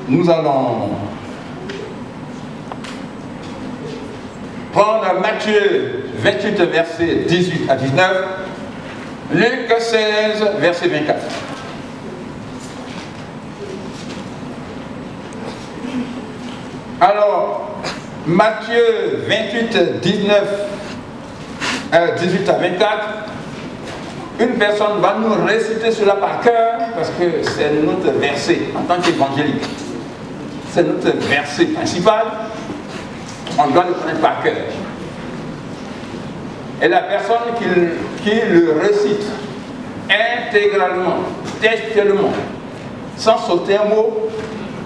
nous allons prendre Matthieu 28, versets 18 à 19, Luc 16, verset 24. Alors, Matthieu 28, 18 à 24, une personne va nous réciter cela par cœur parce que c'est notre verset en tant qu'évangélique. C'est notre verset principal. On doit le connaître par cœur. Et la personne qui le récite intégralement, textuellement, sans sauter un mot,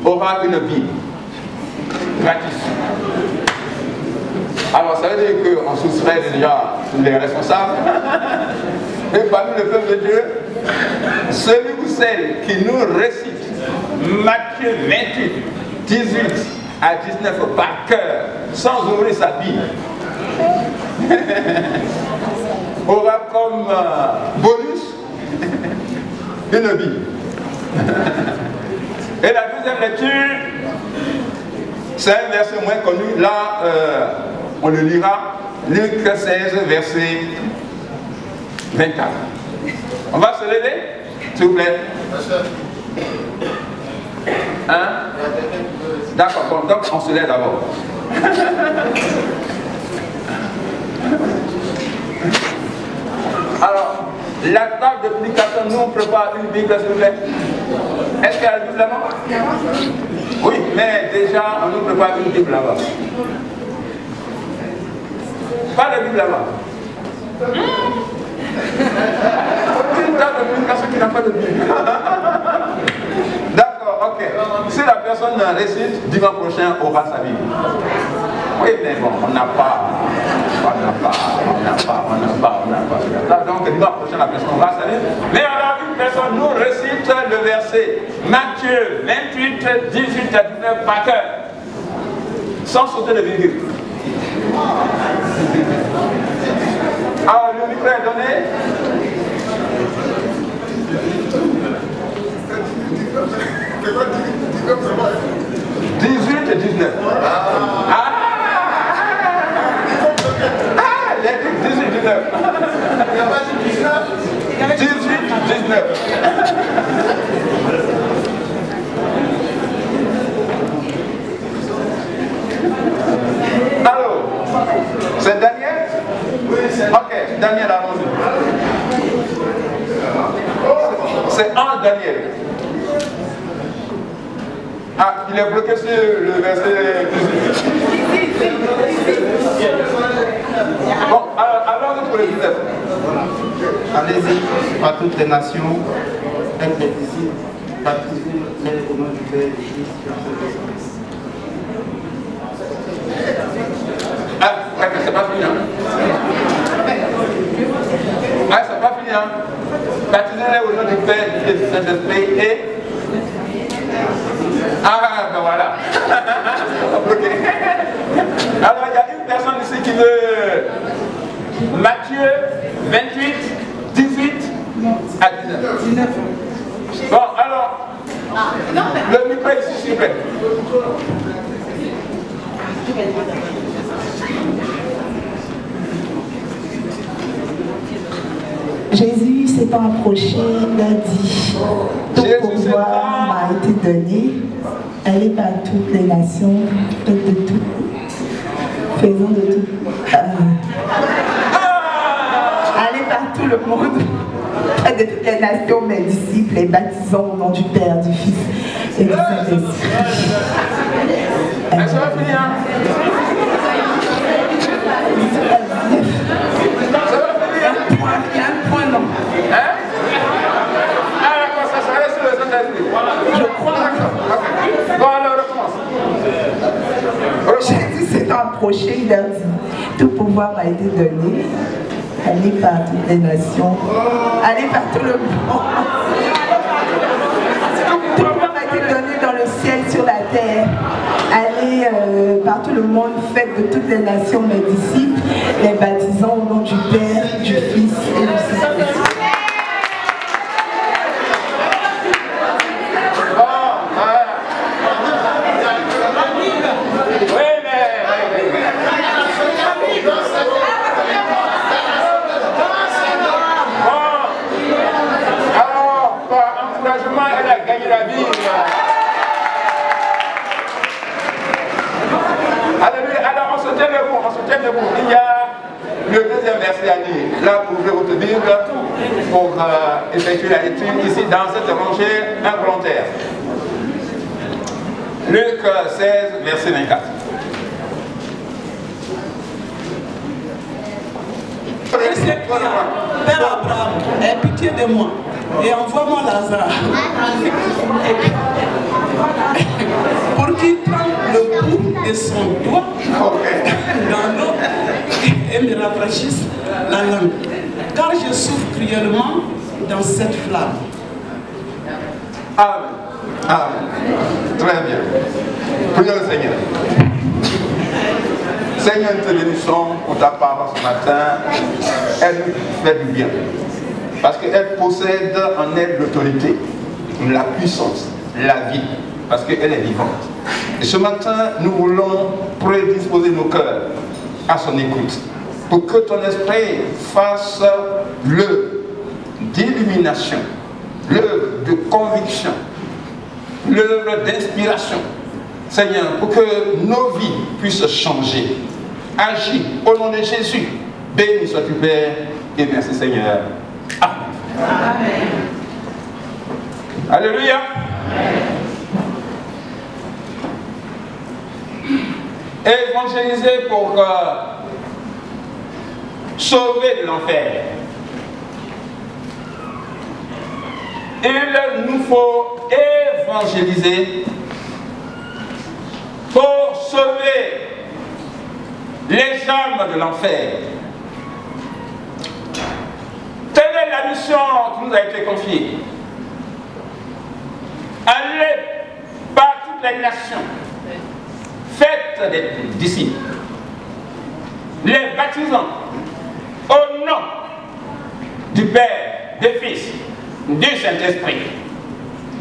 aura une Bible gratis. Alors ça veut dire qu'on soustrait déjà les responsables. Et parmi le peuple de Dieu, celui ou celle qui nous récite Matthieu 28, 18 à 19 par cœur, sans ouvrir sa Bible, aura comme bonus une Bible. Et la deuxième lecture, c'est un verset moins connu. Là, on le lira. Luc 16, verset 24. On va se lever, s'il vous plaît. Hein? D'accord, bon, donc on se lève d'abord. Alors, la table de prédication, nous on prépare une Bible, s'il vous plaît. Est-ce qu'il y a la Bible là-bas? Oui, mais déjà on nous prépare une Bible là-bas. Pas de Bible là-bas. Une table de prédication qui n'a pas de Bible. D'accord, ok. Si la personne récite, dimanche prochain aura sa Bible. Oui, mais bon, on n'a pas. Donc, dimanche prochain, la personne aura sa Bible. Mais alors, une personne nous récite le verset Matthieu 28, 18 à 19 par cœur, sans sauter de virgule. Alors, le micro est donné. 18 et 19. Les 18 et 19. 18 19. Alors, c'est Daniel? Ok, Daniel, allons-y. C'est un Daniel. Ah, il est bloqué sur le verset 18. Bon, alors, allons-y pour les 19. Allez-y à toutes les nations, faites des disciples, baptisez-les au nom du Père et du Fils et du Saint-Esprit. Ah, c'est pas fini, hein? Ah, c'est pas fini, hein? Baptisez-les au nom du Père et du Saint-Esprit et... Ah, ben voilà. Okay. Alors, il y a une personne ici qui veut Matthieu 28, 18 à 19. Bon, alors, le micro est ici, s'il vous plaît. Jésus s'étant approché, il a dit, tout pouvoir m'a été donné, allez par toutes les nations, faites de tout, faisons de tout. Allez par tout le monde, faites de toutes les nations mes disciples et baptisons au nom du Père, du Fils et du Saint-Esprit. Ça va finir, hein? Je crois. Bon, alors recommence. Jésus s'étant approché, il leur dit, tout pouvoir m'a été donné, allez par toutes les nations, allez par tout le monde. Tout pouvoir m'a été donné dans le ciel, sur la terre. Allez par tout le monde, faites de toutes les nations mes disciples, les baptisant au nom du Père, du Fils et du Saint-Esprit. vous. Il y a le deuxième verset à lire. Là, vous pouvez votre Bible pour effectuer la lecture ici dans cette rangée involontaire. Luc 16, verset 24. Père Abraham, aie pitié de moi et envoie-moi Lazare pour qu'il trempe le bout de son doigt dans l'eau et me rafraîchisse la langue, car je souffre cruellement dans cette flamme. Amen. Amen. Très bien. Prions le Seigneur. Seigneur, nous te bénissons pour ta parole ce matin. Elle nous fait du bien. Parce qu'elle possède en elle l'autorité, la puissance, la vie. Parce qu'elle est vivante. Et ce matin, nous voulons prédisposer nos cœurs à son écoute. Pour que ton esprit fasse l'œuvre d'illumination, l'œuvre de conviction, l'œuvre d'inspiration. Seigneur, pour que nos vies puissent changer. Agis au nom de Jésus. Béni sois-tu, Père, et merci, Seigneur. Amen. Amen. Alléluia. Évangéliser pour sauver de l'enfer. Il nous faut évangéliser pour sauver les âmes de l'enfer. Telle est la mission qui nous a été confiée. Allez par toutes les nations, faites des disciples, les baptisant au nom du Père, du Fils, du Saint-Esprit.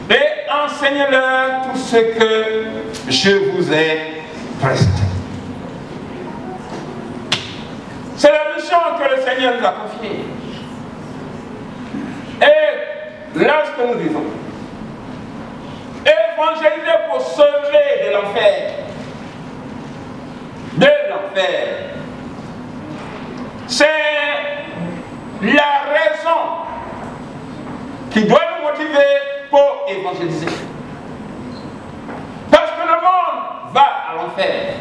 Et enseignez-leur tout ce que je vous ai presté. C'est la mission que le Seigneur nous a confiée. Et lorsque nous disons évangéliser pour sauver de l'enfer, c'est la raison qui doit nous motiver pour évangéliser. Parce que le monde va à l'enfer.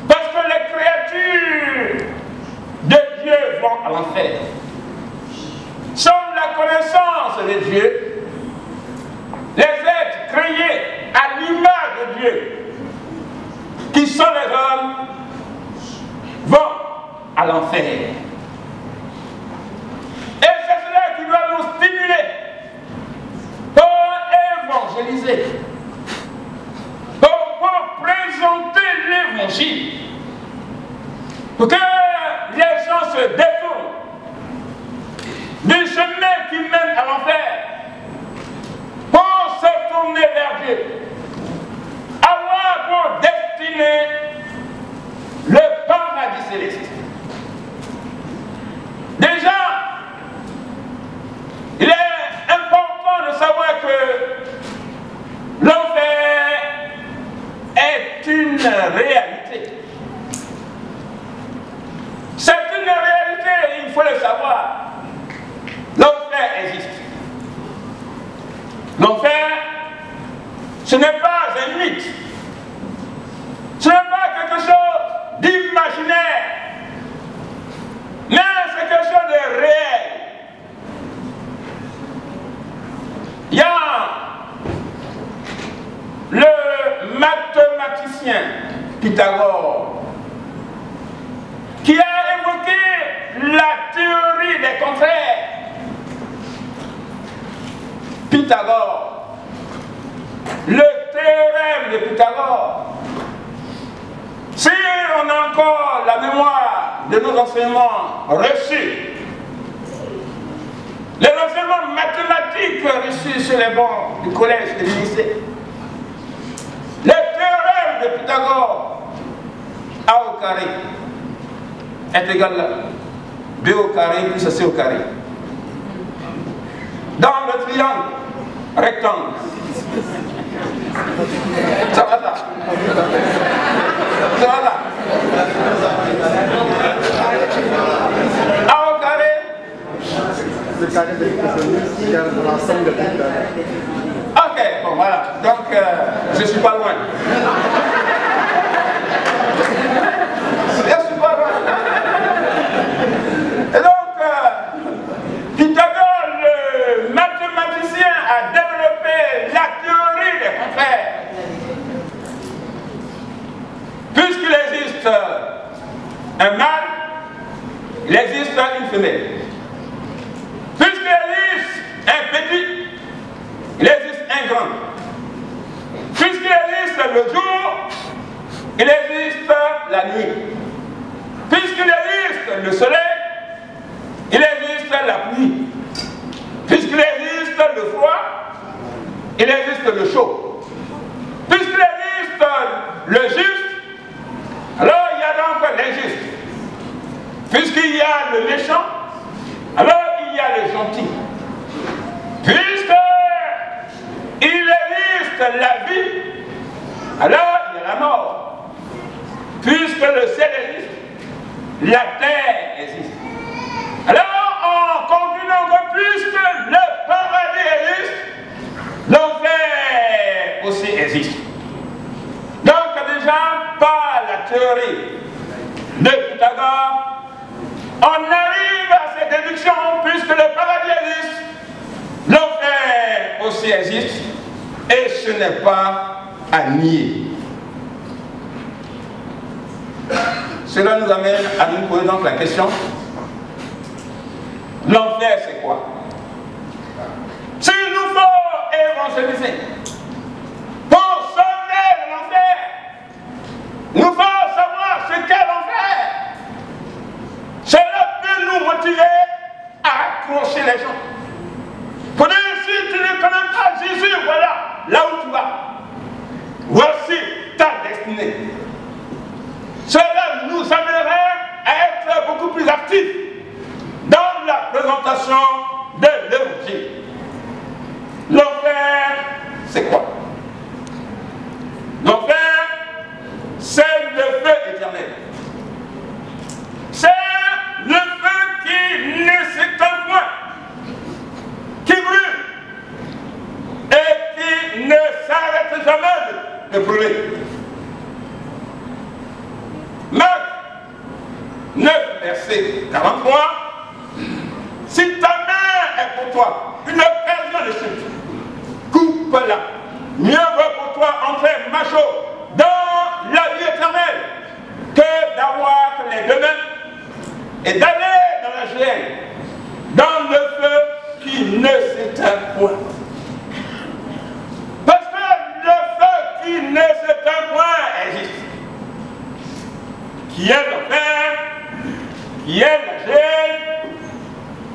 Parce que les créatures de Dieu vont à l'enfer. Sans la connaissance de Dieu, les êtres créés à l'image de Dieu, qui sont les hommes, vont à l'enfer. Et c'est cela qui doit nous stimuler pour évangéliser, pour présenter l'évangile, pour que les gens se détournent du chemin qui mène à l'enfer pour se tourner vers Dieu, avoir pour destinée le paradis céleste. Déjà, il est important de savoir que l'enfer est une réalité. C'est une réalité, il faut le savoir. L'enfer existe. L'enfer, ce n'est pas un mythe. Ce n'est pas quelque chose d'imaginaire. Mais c'est quelque chose de réel. Il y a le mathématicien Pythagore qui a évoqué la théorie des contraires. Pythagore, le théorème de Pythagore. Si on a encore la mémoire de nos enseignements reçus, les enseignements mathématiques reçus sur les bancs du collège et du lycée, le théorème de Pythagore, A au carré est égal à B au carré plus C au carré. Dans le triangle rectangle, ça va là. Ça va là. A au carré. Le carré de l'ensemble de tout. Ok, bon voilà. Donc, je suis pas loin. Je suis pas loin. Et donc, Pythagore, le mathématicien, a développé la théorie des contraires. Puisqu'il existe un mâle, il existe une femelle. Puisqu'il existe un petit, il existe un grand. Puisqu'il existe le jour, il existe la nuit. Puisqu'il existe le soleil, il existe la pluie. Puisqu'il existe le froid, il existe le chaud. Puisqu'il existe le juste, alors il y a donc l'injuste. Puisqu'il y a le méchant, alors il y a le gentil. Puisqu'il existe la vie, alors il y a la mort. Puisque le ciel existe, la terre existe. Alors en concluant que puisque le paradis existe, l'enfer aussi existe. Donc déjà, par la théorie de Pythagore, on arrive à cette déduction, puisque le paradis existe, l'enfer aussi existe, et ce n'est pas à nier. Cela nous amène à nous poser donc la question, l'enfer c'est quoi? S'il nous faut évangéliser, pour sauver l'enfer, nous faut savoir ce qu'est l'enfer. Cela peut nous motiver à accrocher les gens. Pour dire, si tu ne connais pas Jésus, voilà, là où tu vas. Voici ta destinée. Cela nous amènerait à être beaucoup plus actifs dans la présentation de l'évangile. L'enfer, c'est quoi? L'enfer, c'est le feu éternel. C'est le feu qui ne s'éteint point, qui brûle et qui ne s'arrête jamais de brûler. Marc 9, verset 43. Si ta main est pour toi une occasion de chute, coupe-la. Mieux vaut pour toi entrer macho dans la vie éternelle que d'avoir les deux mains et d'aller dans la géhenne, dans le feu qui ne s'éteint point. Parce que le feu qui ne s'éteint point existe. Qui est l'enfer, qui est la géhenne.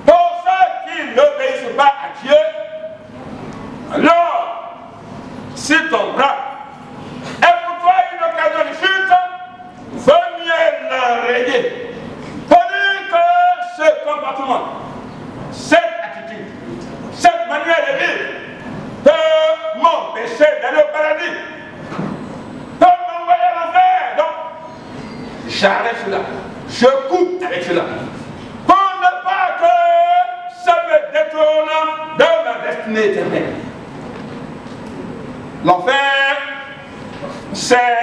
Pour ceux qui n'obéissent pas à Dieu, alors, si ton bras est pour toi une occasion de chute, vaut mieux l'enrayer. Pour dire que ce comportement, cette attitude, cette manière de vivre peut m'empêcher d'aller au paradis, peut m'envoyer à l'enfer. Donc, j'arrête cela, je coupe avec cela, pour ne pas que ça me détourne de ma destinée éternelle. L'enfer, c'est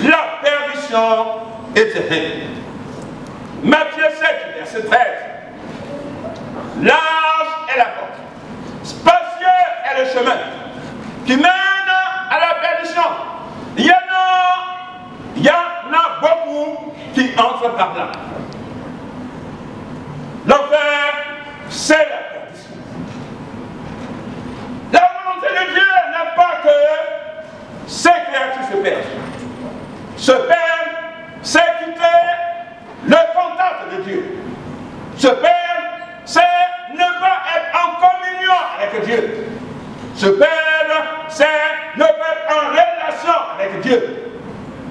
la perdition éternelle. Matthieu 7, verset 13. Large est la porte, spacieux est le chemin qui mène à la perdition. Il y en a beaucoup qui entrent par là. L'enfer, c'est la perdition. La volonté de Dieu n'est pas que ces créatures se perdent. Se perdre, c'est quitter le contact de Dieu. Se perdre, c'est ne pas être en communion avec Dieu. Se perdre, c'est ne pas être en relation avec Dieu.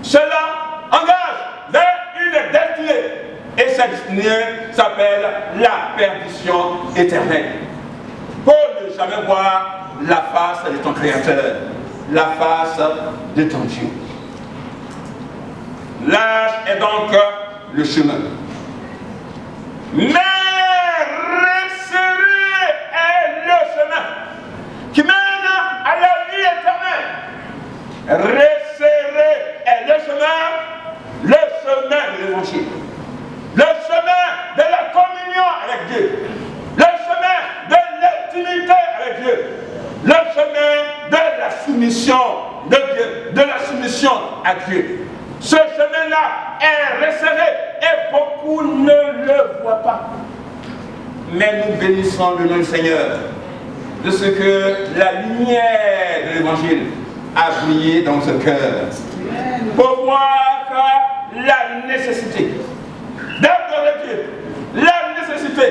Cela engage vers une destinée. Et cette destinée s'appelle la perdition éternelle. Pour ne jamais voir la face de ton Créateur, la face de ton Dieu. L'âge est donc le chemin. Mais resserré est le chemin qui mène à la vie éternelle. Resserré est le chemin de l'évangile. Le chemin de la communion avec Dieu. Le chemin de l'intimité avec Dieu. Le chemin de la soumission de Dieu, de la soumission à Dieu. Ce chemin-là est resserré et beaucoup ne le voient pas. Mais nous bénissons le nom du Seigneur de ce que la lumière de l'évangile a brillé dans ce cœur pour voir la nécessité d'adorer Dieu, la nécessité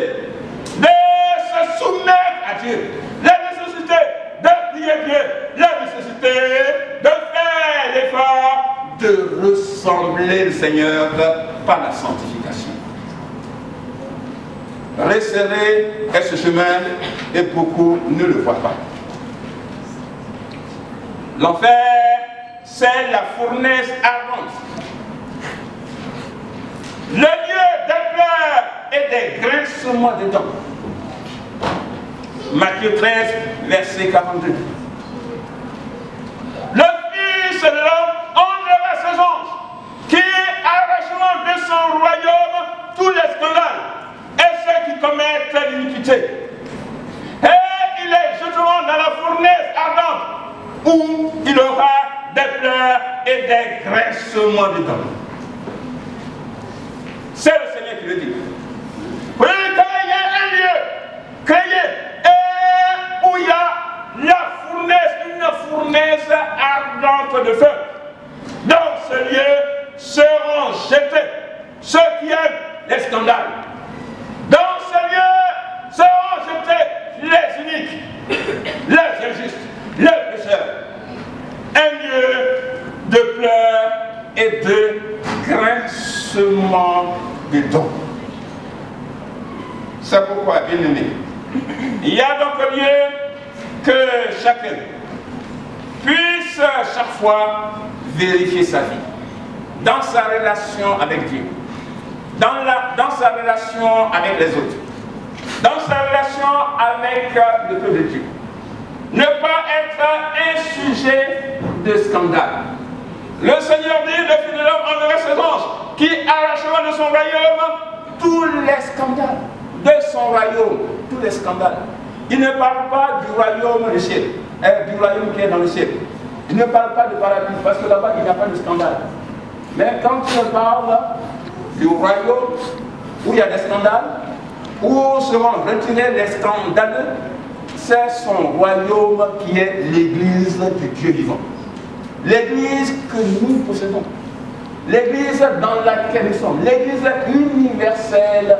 de se soumettre à Dieu, la nécessité de prier Dieu, la nécessité de faire l'effort de ressembler le Seigneur par la sanctification. Resserré est ce chemin et beaucoup ne le voient pas. L'enfer, c'est la fournaise ardente. Le lieu des pleurs et des grincements de dents. Matthieu 13, verset 42. Le Fils de l'homme enlèvera ses anges qui arracheront de son royaume tous les scandales et ceux qui commettent l'iniquité. Et ils les jetteront dans la fournaise ardente où il y aura des pleurs et des grincements de dents. C'est le Seigneur qui le dit. Oui, quand il y a un lieu créé et où il y a la fournaise, une fournaise ardente de feu, dans ce lieu seront jetés ceux qui aiment les scandales. Dans ce lieu seront jetés les iniques, les injustes, les pécheurs. Un lieu de pleurs et de grincement de dents. C'est pourquoi, bien aimé, il y a donc lieu que chacun puisse chaque fois vérifier sa vie, dans sa relation avec Dieu, dans sa relation avec les autres, dans sa relation avec le peuple de Dieu. Ne pas être un sujet de scandale. Le Seigneur dit, le Fils de l'homme enverra ses anges qui arrachera de son royaume tous les scandales. De son royaume, tous les scandales. Il ne parle pas du royaume du ciel, du royaume qui est dans le ciel. Il ne parle pas de paradis, parce que là-bas, il n'y a pas de scandale. Mais quand il parle du royaume où il y a des scandales, où seront retirés les scandaleux, c'est son royaume qui est l'église du Dieu vivant. L'église que nous possédons. L'église dans laquelle nous sommes. L'église universelle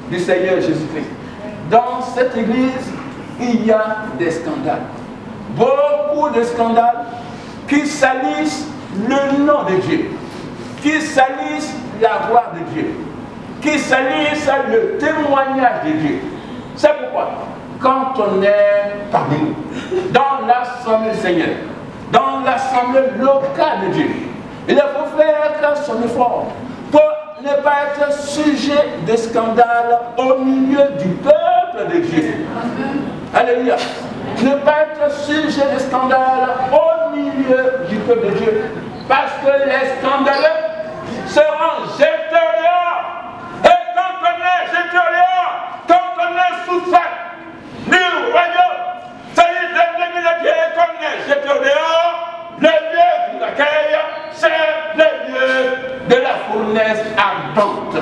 du Seigneur Jésus-Christ. Dans cette église, il y a des scandales. Beaucoup de scandales qui salissent le nom de Dieu. Qui salissent la gloire de Dieu. Qui salissent le témoignage de Dieu. C'est pourquoi, quand on est parmi nous, dans l'assemblée du Seigneur, dans l'assemblée locale de Dieu, il faut faire son effort pour ne pas être sujet de scandale au milieu du peuple de Dieu. Alléluia. Ne pas être sujet de scandale au milieu du peuple de Dieu. Parce que les scandaleux seront jetés dehors. Et quand on est jeté dehors, quand on est sous sac du royaume, c'est-à-dire de l'église de Dieu, quand on est jeté dehors, le lieu qui nous accueille, c'est le lieu de la fournaise ardente.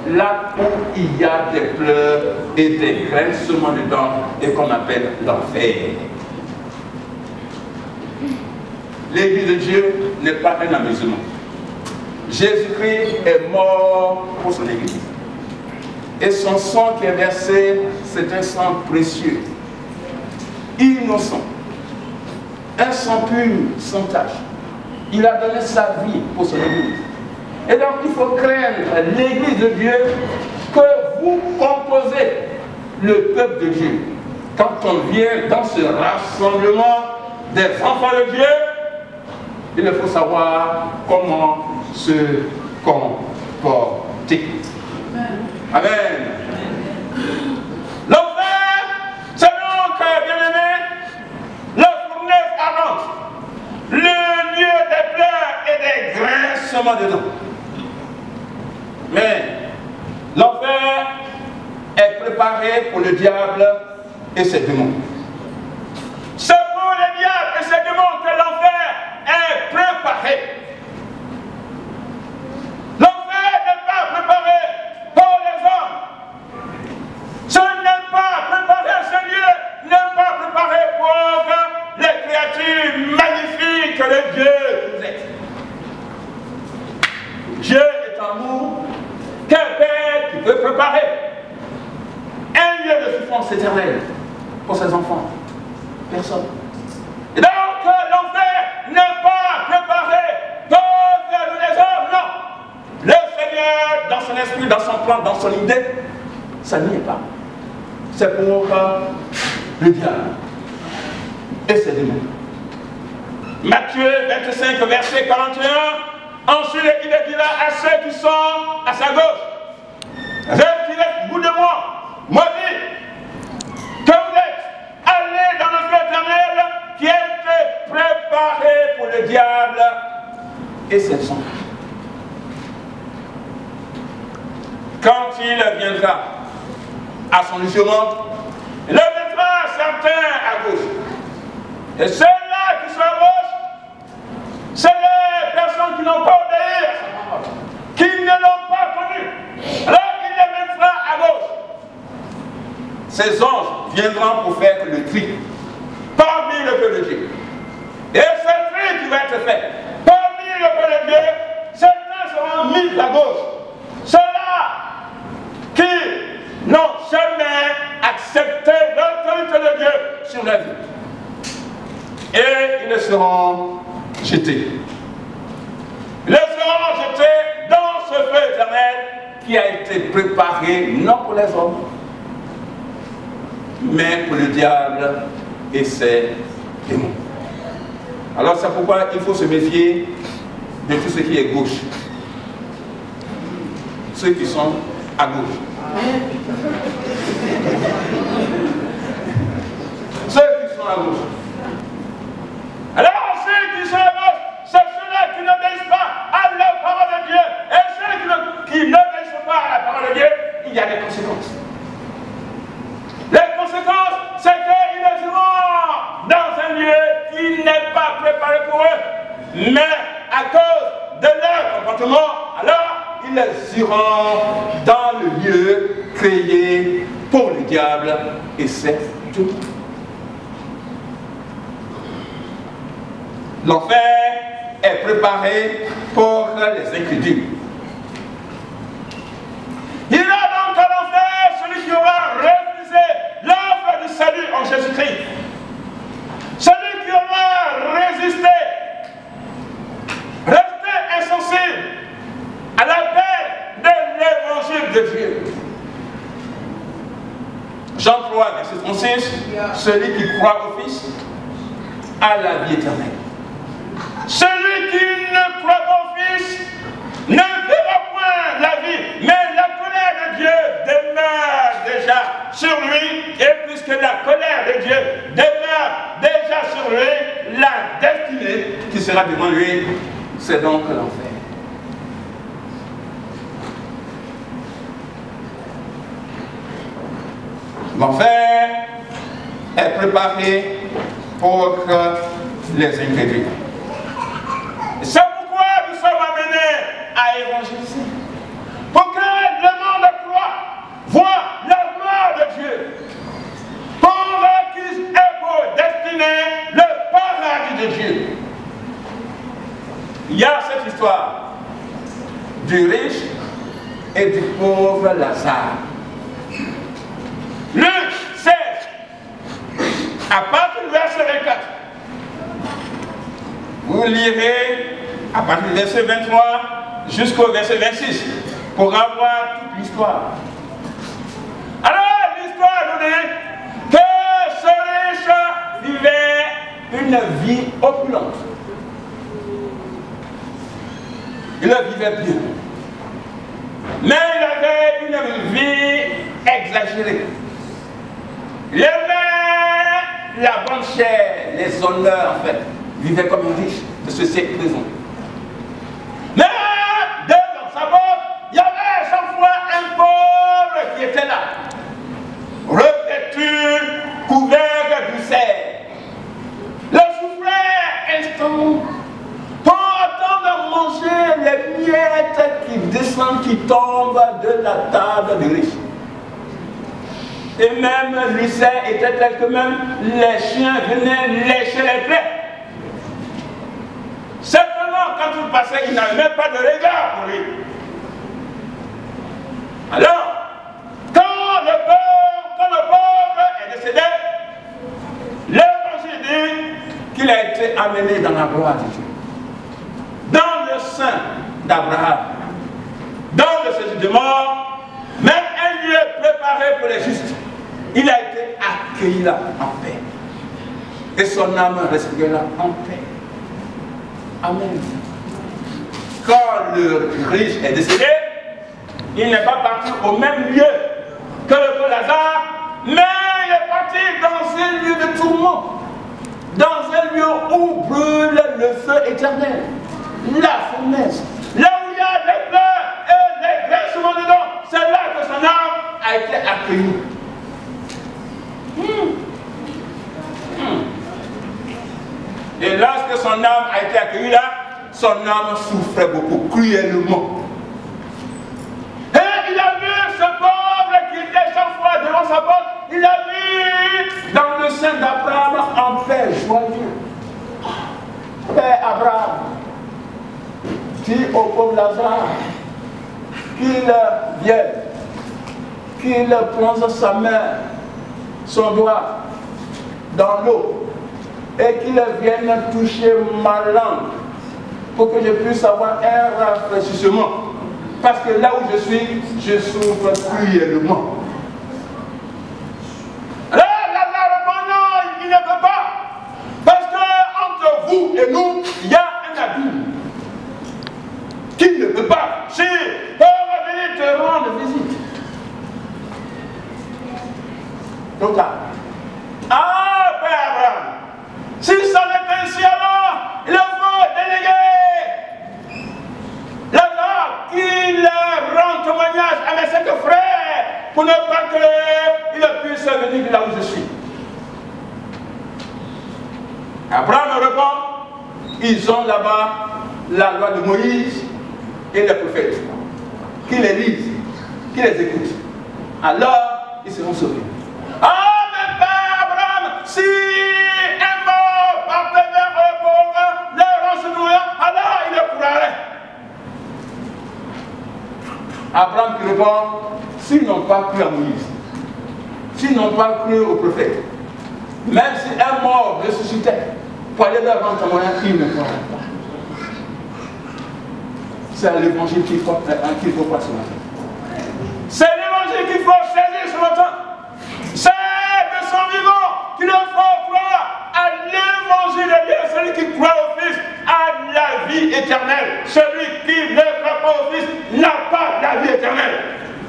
Là où il y a des pleurs et des grincements de dents et qu'on appelle l'enfer. L'église de Dieu n'est pas un amusement. Jésus-Christ est mort pour son église. Et son sang qui est versé, c'est un sang précieux, innocent, un sang pur, sans tache. Il a donné sa vie pour son église. Et donc il faut craindre l'église de Dieu que vous composez le peuple de Dieu. Quand on vient dans ce rassemblement des enfants de Dieu, il faut savoir comment se porter. Amen. L'enfer, c'est donc, bien-aimé, la fournaise ardente, le lieu des pleurs et des grincements de dents. Mais l'enfer est préparé pour le diable et ses démons. C'est pour le diable et ses démons que l'enfer est préparé. L'enfer n'est pas préparé pour les hommes. Ce n'est pas préparé, ce lieu n'est pas préparé pour les créatures magnifiques de Dieu que vous êtes. Dieu est amour. Quel père qui peut préparer un lieu de souffrance éternelle pour ses enfants? Personne. Et donc l'enfer n'est pas préparé pour les hommes, non. Le Seigneur, dans son esprit, dans son plan, dans son idée, ça n'y est pas. C'est pour le diable et ses démons. Matthieu 25, verset 41. Ensuite, il dit là à ceux qui sont à sa gauche, ceux qui êtes bout de moi, maudits, que vous êtes allés dans le feu éternel qui a été préparé pour le diable et ses anges. Quand il viendra à son jugement, il mettra certains à gauche. Et ceux-là qui sont à gauche, c'est les personnes qui n'ont pas obéi à sa parole, qui ne l'ont pas connu. Alors il les mettra à gauche. Ces anges viendront pour faire le tri parmi le peuple de Dieu. Et ce tri qui va être fait parmi le peuple de Dieu, certains seront mis à gauche. Ceux-là qui n'ont jamais accepté l'autorité de Dieu sur la vie. Et ils seront jetés. Ils seront jetés dans ce feu éternel qui a été préparé non pour les hommes, mais pour le diable et ses démons. Alors c'est pourquoi il faut se méfier de tout ce qui est gauche. Ceux qui sont à gauche. Ceux qui sont à gauche. Alors ceux qui sont à gauche, c'est ceux-là qui n'obéissent pas à la parole de Dieu. Et ceux qui n'obéissent pas à la parole de Dieu, il y a des conséquences. Les conséquences, c'est qu'ils seront dans un lieu qui n'est pas préparé pour eux. Mais à cause de leur comportement, alors ils iront dans le lieu créé pour le diable et c'est tout. L'enfer est préparé pour les incrédules. Il y a donc à l'enfer celui qui aura refusé l'offre du salut en Jésus-Christ. Celui qui aura résisté, resté insensible à l'appel de l'évangile de Dieu. Jean 3, verset 36, celui qui croit au Fils a la vie éternelle. Celui qui ne croit pas au Fils ne verra point la vie, mais la colère de Dieu demeure déjà sur lui, et puisque la colère de Dieu demeure déjà sur lui, la destinée qui sera devant lui, c'est donc l'enfer. L'enfer est préparé pour les incrédules. C'est pourquoi nous sommes amenés à évangéliser. Pour que le monde voit la gloire de Dieu. Pour qu'ils aient pour destinée le paradis de Dieu. Il y a cette histoire du riche et du pauvre Lazare. Luc 16, à partir du verset 24. Vous lirez à partir du verset 23 jusqu'au verset 26 pour avoir toute l'histoire. Alors l'histoire nous dit que ce riche vivait une vie opulente. Il vivait bien. Mais il avait une vie exagérée. Il aimait la bonne chair, les honneurs en fait. Il vivait comme un riche de ce siècle présent. Mais devant sa porte, il y avait chaque fois un pauvre qui était là, revêtu, couvert d'ulcères. Le souffrait instant pour attendre de manger les miettes qui descendent, qui tombent de la table du riche. Et même l'ulcère était tel que même les chiens venaient lécher les plaies. Simplement, quand il passait, il n'avait même pas de regard pour lui. Alors, quand le pauvre est décédé, l'Évangile dit qu'il a été amené dans la gloire de Dieu, dans le sein d'Abraham, dans le séjour de mort, même un lieu préparé pour les justes. Il a été accueilli là en paix. Et son âme respirait là en paix. Amen. Quand le riche est décédé, il n'est pas parti au même lieu que le pauvre Lazare, mais il est parti dans un lieu de tourment, dans un lieu où brûle le feu éternel, la fournaise, là où il y a des pleurs et des graissements dedans. C'est là que son âme a été accueillie. Et lorsque son âme a été accueillie là, son âme souffrait beaucoup, cruellement. Et il a vu ce pauvre qui était chaque fois devant sa porte, il a vu dans le sein d'Abraham en paix, joyeux. Père Abraham, dis au pauvre Lazare qu'il vienne, qu'il plonge sa main, son doigt dans l'eau et qu'il vienne toucher ma langue pour que je puisse avoir un rafraîchissement. Parce que là où je suis, je souffre cruellement. Alors Lazare répond non, il ne peut pas. Parce que entre vous et nous, il y a un abîme qui ne peut pas. Si on va venir te rendre visite. Donc là, ah, Père Abraham, si ça n'est ainsi alors, il faut déléguer Lazare qu'il rend témoignage à mes 5 frères pour ne pas qu'il puisse venir de là où je suis. Abraham répond, ils ont là-bas la loi de Moïse et les prophètes, qui les lisent, qui les écoutent. Alors, ils seront sauvés. Ah, mais Père Abraham, si un mort partait vers eux pour leur se nourrir, alors il le courraient. Abraham qui répond, s'ils n'ont pas cru à Moïse, s'ils n'ont pas cru aux prophètes, même si un mort ressuscitait pour aller leur rendre témoignage, ils ne croiraient pas. C'est l'évangile qu'il faut croire ce matin. C'est l'évangile qu'il faut saisir ce matin. C'est de son vivant qu'il faut croire à l'évangile de Dieu. Celui qui croit au Fils a la vie éternelle. Celui qui ne croit pas au Fils n'a pas la vie éternelle.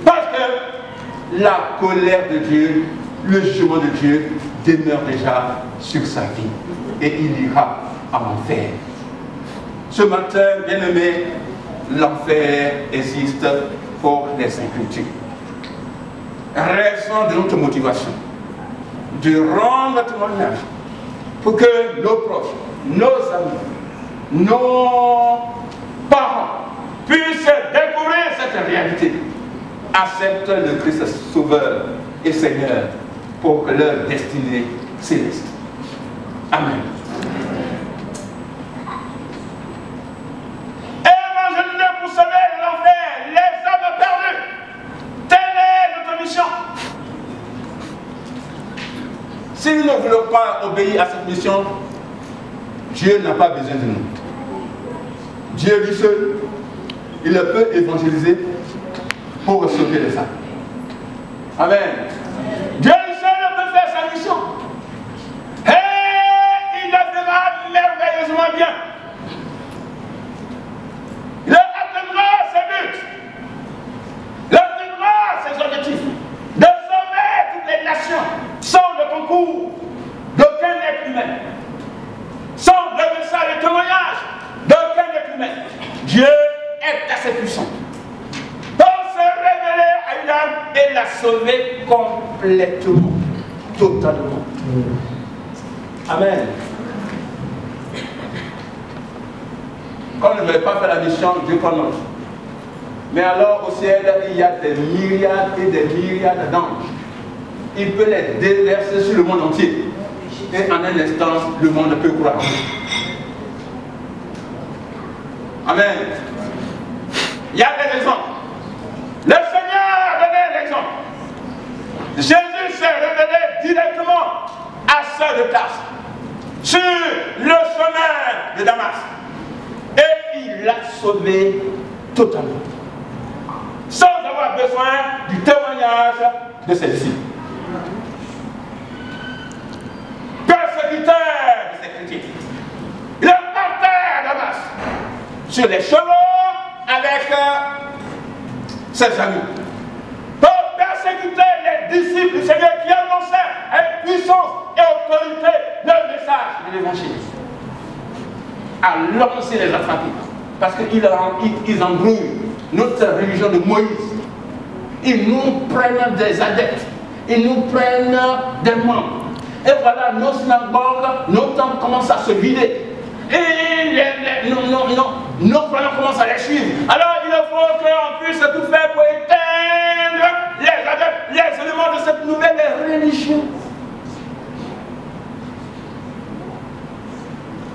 Parce que la colère de Dieu, le jugement de Dieu demeure déjà sur sa vie. Et il ira en enfer. Ce matin, bien-aimé, l'enfer existe pour les incultes. Raison de notre motivation de rendre témoignage pour que nos proches, nos amis, nos parents puissent découvrir cette réalité, acceptent le Christ Sauveur et Seigneur pour leur destinée céleste. Amen. Évangéliser pour sauver l'enfer, les âmes perdues. Telle est notre mission. Si nous ne voulons pas obéir à cette mission, Dieu n'a pas besoin de nous. Dieu lui seul, il peut évangéliser pour sauver les âmes. Amen. Dieu seul peut faire sa mission. Et il la fera merveilleusement bien. Il atteindra ses buts. être humain. Sans le message et le témoignage d'aucun être humain, Dieu est assez puissant pour se révéler à une âme et la sauver complètement, totalement. Amen. Quand on ne veut pas faire la mission, Dieu prononce. Mais alors au ciel, il y a des myriades et des myriades d'anges. Il peut les déverser sur le monde entier. Et en un instant, le monde peut croire. Amen. Il y a des exemples. Le Seigneur a donné l'exemple. Jésus s'est révélé directement à Saul de Tarse sur le chemin de Damas. Et il l'a sauvé totalement. Sans avoir besoin du témoignage de ses disciples. Persécuteur de ses chrétiens. Il partait à Damas sur les chevaux avec ses amis pour persécuter les disciples du Seigneur qui annonçaient avec puissance et autorité le message de l'évangile. Alors on sait les attraper parce qu'ils embrouillent notre religion de Moïse. Ils nous prennent des adeptes, ils nous prennent des membres. Et voilà, nos synagogues, nos temples commencent à se vider. Et nos croyants commencent à les suivre. Alors il faut qu'on puisse tout faire pour éteindre les adeptes, les éléments de cette nouvelle religion.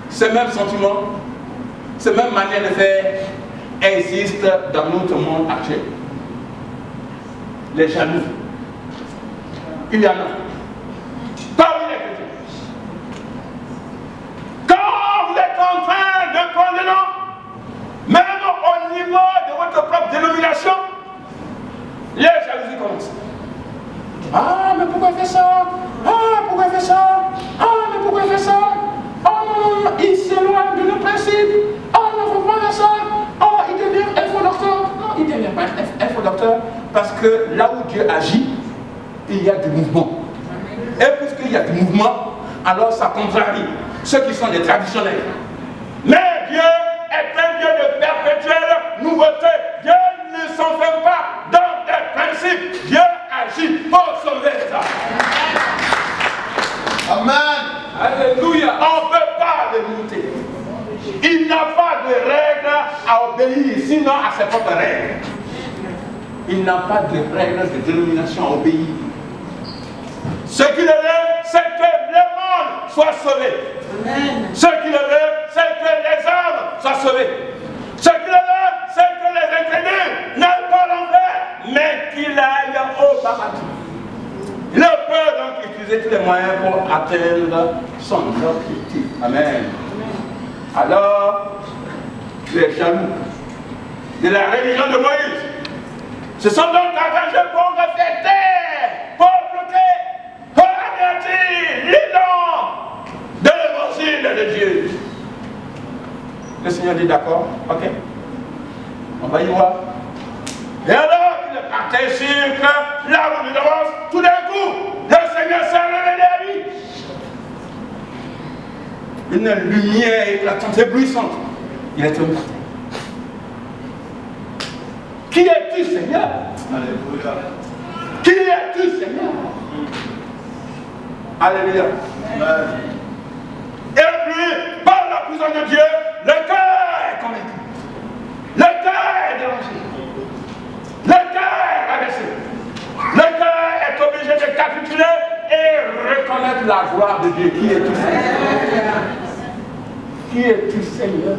Ces mêmes sentiments, ces mêmes manières de faire existent dans notre monde actuel. Les jaloux. Il y en a. Parmi les chrétiens. Quand vous êtes en train de prendre le nom, même au niveau de votre propre dénomination, les jalousies commencent. Ah, mais pourquoi il fait ça? Ah, pourquoi il fait ça? Ah, mais pourquoi il fait ça? Oh non, non, il s'éloigne de nos principes. Oh non, il ne faut pas faire ça. Oh, il devient infodocteur. Non, il ne devient pas infodocteur parce que là où Dieu agit, il y a du mouvement. Et puisqu'il y a du mouvement, alors ça contrarie ceux qui sont des traditionnels. Mais Dieu est un Dieu de perpétuelle nouveauté. Dieu ne s'enferme pas dans des principes. Dieu agit pour sauver les âmes. Amen. Alléluia. On ne peut pas le limiter. Il n'a pas de règles à obéir, sinon à ses propres règles. Il n'a pas de règles de dénomination à obéir. Ce qu'il veut, c'est que le monde soit sauvé. Ce qu'il veut, c'est que les âmes soient sauvées. Ce qu'il veut, c'est que les incrédules n'aillent pas l'enfer, mais qu'ils aillent au paradis. Il peut donc utiliser tous les moyens pour atteindre son objectif. Amen. Alors, les jaloux de la religion de Moïse se sont donc engagés pour refléter, pour bloquer, pour anéantir l'élan de l'évangile de Dieu. Le Seigneur dit d'accord, ok, on va y voir. Et alors qu'il partait sur la route de Damas, tout d'un coup, le Seigneur s'est révélé à lui. Une lumière éclatante, éblouissante. Il est tombé. Qui es-tu, Seigneur? Alléluia. Qui es-tu, Seigneur? Alléluia. Amen. Et puis, par la puissance de Dieu, le cœur est convaincu. Le cœur est dérangé. Le cœur est rabaissé. Le cœur est obligé de capituler et reconnaître la gloire de Dieu. Qui es-tu, Seigneur? Qui es-tu, Seigneur?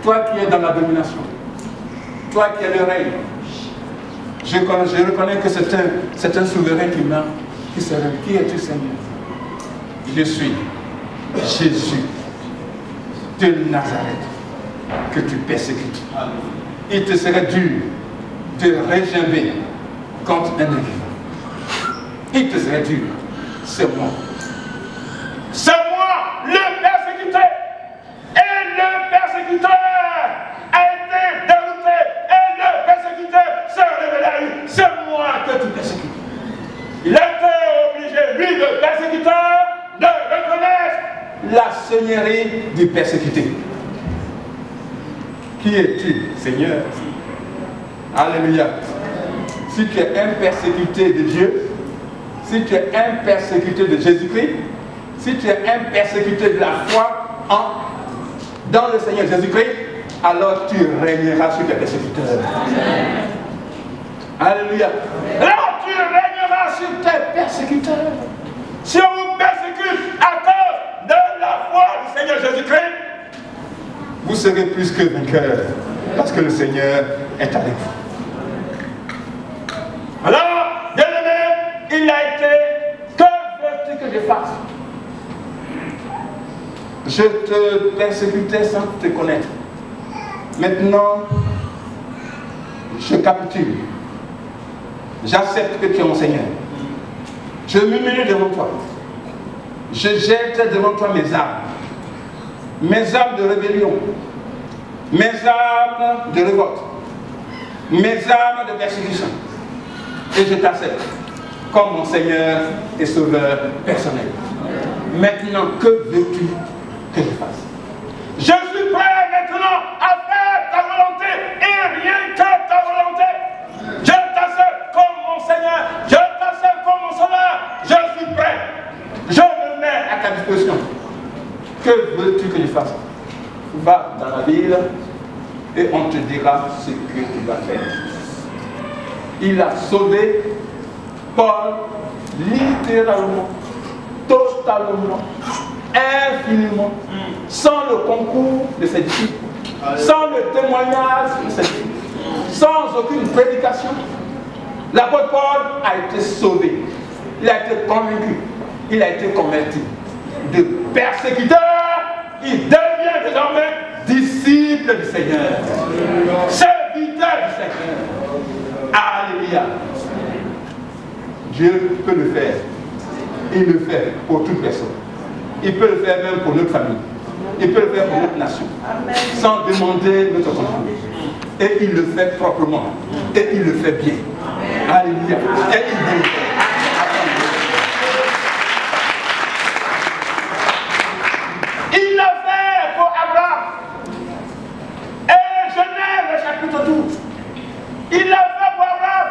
Toi qui es dans la domination. Toi qui es le règne. Je reconnais que c'est un souverain humain qui se révèle. Qui es-tu, Seigneur? Je suis Jésus de Nazareth que tu persécutes. Il te serait dur de régimber contre un ennemi. Il te serait dur. C'est moi. C'est moi, le persécuteur. Et le persécuteur a été dérouté. Et le persécuteur s'est révélé à lui. C'est moi que tu persécutes. Il a été obligé, lui, le persécuteur, de la seigneurie du persécuté. Qui es-tu, Seigneur? Alléluia. Si tu es un persécuté de Dieu, si tu es un persécuté de Jésus-Christ, si tu es un persécuté de la foi dans le Seigneur Jésus-Christ, alors tu régneras sur tes persécuteurs. Alléluia. Alors tu régneras sur tes persécuteurs. Si on vous persécute à cause de la foi du Seigneur Jésus-Christ, vous serez plus que vainqueurs, parce que le Seigneur est avec vous. Alors, bien-aimé, il a été, que veux-tu que je fasse? Je te persécutais sans te connaître. Maintenant, je capitule. J'accepte que tu es mon Seigneur. Je m'humilie devant toi. Je jette devant toi mes armes. Mes armes de rébellion. Mes armes de révolte. Mes armes de persécution. Et je t'accepte comme mon Seigneur et Sauveur personnel. Maintenant, que veux-tu que je fasse? Je suis prêt maintenant à faire ta volonté et rien que ta volonté. Je t'accepte comme mon Seigneur, je t'accepte comme mon Sauveur, je suis prêt. Je me mets à ta disposition. Que veux-tu que je fasse? Va dans la ville et on te dira ce que tu vas faire. Il a sauvé Paul littéralement, totalement, infiniment, sans le concours de ses disciples, sans le témoignage de ses disciples, sans aucune prédication. L'apôtre Paul a été sauvé, il a été convaincu, il a été converti. De persécuteur, il devient désormais disciple du Seigneur, serviteur du Seigneur. Alléluia. Dieu peut le faire. Il le fait pour toute personne. Il peut le faire même pour notre famille. Il peut le faire pour notre nation. Sans demander notre contrôle. Et il le fait proprement. Et il le fait bien. Alléluia. Et il veut le faire. Il l'a fait pour Abraham. Et Genèse chapitre 12. Il l'a fait pour Abraham.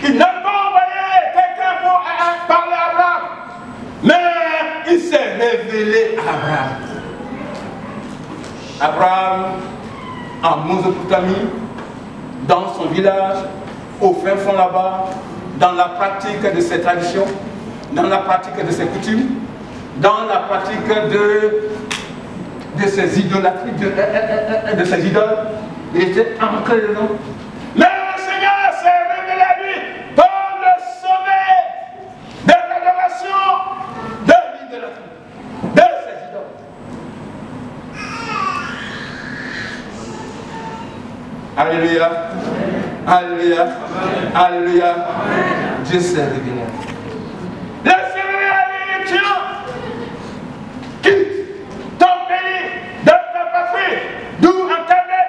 Il n'a pas envoyé quelqu'un pour parler à Abraham. Mais il s'est révélé à Abraham. Abraham, en Mésopotamie, dans son village, au fin fond là-bas, dans la pratique de ses traditions, dans la pratique de ses coutumes, dans la pratique de ses idolâtries, de ses idoles, il était ancré dedans. Mais le Seigneur s'est révélé à lui pour le sauver de l'adoration, de l'idolâtrie, de ses idoles. Alléluia, alléluia, alléluia. Dieu s'est révélé. Le Seigneur a dit, tiens, quitte ton pays, de ta patrie, d'où entendez,